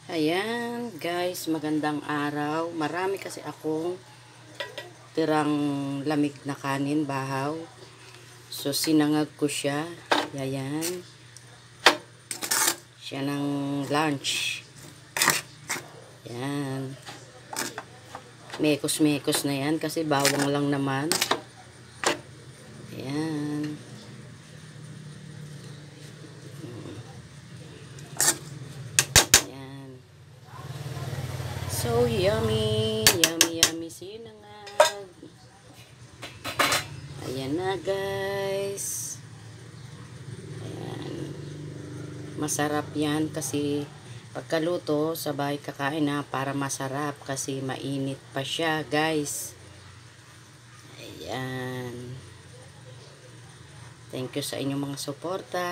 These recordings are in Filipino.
Ayan guys, magandang araw. Marami kasi akong tirang lamig na kanin, bahaw. So sinangag ko siya. Ayan. Siya ng lunch. Ayan. Mekos-mekos na yan kasi bawang lang naman. Ayan. So yummy, yummy, yummy sinangag. Ayan na guys. Ayan. Masarap yan kasi pagkaluto sabay kakain na para masarap kasi mainit pa siya guys. Ayan. Thank you sa inyong mga suporta.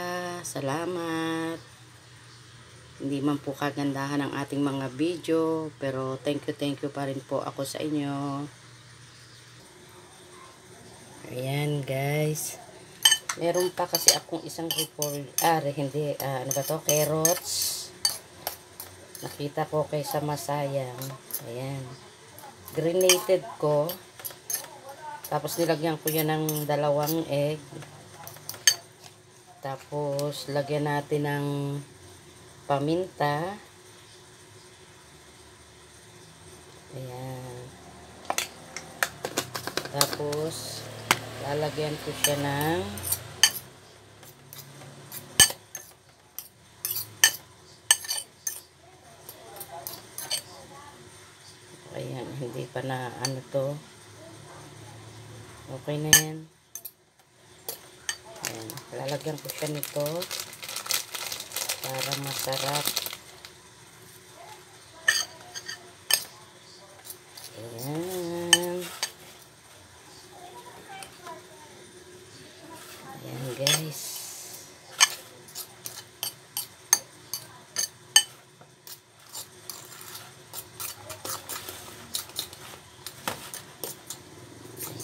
Salamat. Hindi man po kagandahan ang ating mga video, pero thank you pa rin po ako sa inyo. Ayan guys. Meron pa kasi akong isang ano ba to? Carrots. Nakita ko kay sa Masayang. Ayan. Grinated ko. Tapos nilagyan ko yan ng 2 egg. Tapos lagyan natin ng paminta. Ayan. Tapos lalagyan ko siya ng ayan, hindi pa na ano to. Okay na yan. Ayan. Lalagyan ko siya nito para masarap. Ayan. Ayan guys.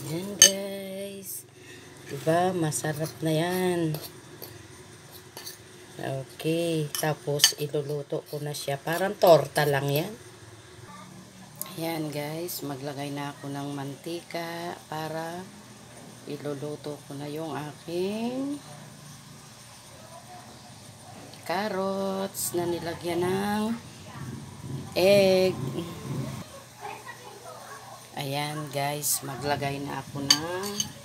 Ayan guys. Diba? Masarap na yan. Okay, tapos iluluto ko na siya. Parang torta lang yan. Ayan guys, maglagay na ako ng mantika para iluluto ko na yung aking carrots na nilagyan ng egg. Ayan guys, maglagay na ako ng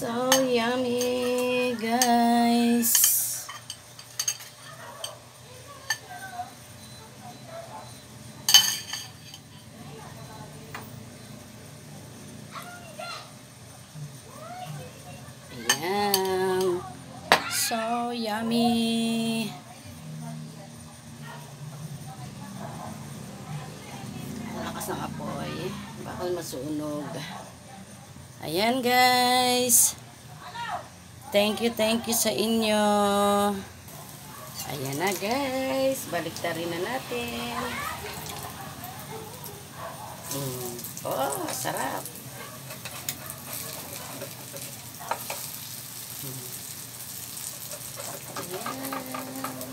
so yummy guys. Ayan. So yummy. Lakas ng apoy. Bakal masunog. Ayan guys. Thank you sa inyo. Ayan na guys. Baliktarin na natin. Oh, sarap. Ayan.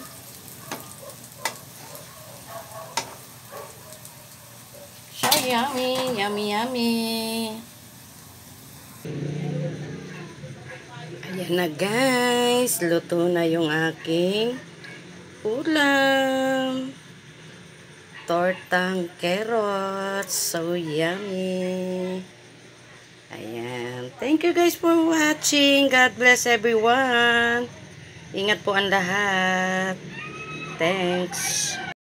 So yummy, yummy. Ayan na guys, luto na yung aking ulam. Tortang carrots, so yummy. Ayan, thank you guys for watching. God bless everyone. Ingat po ang lahat. Thanks.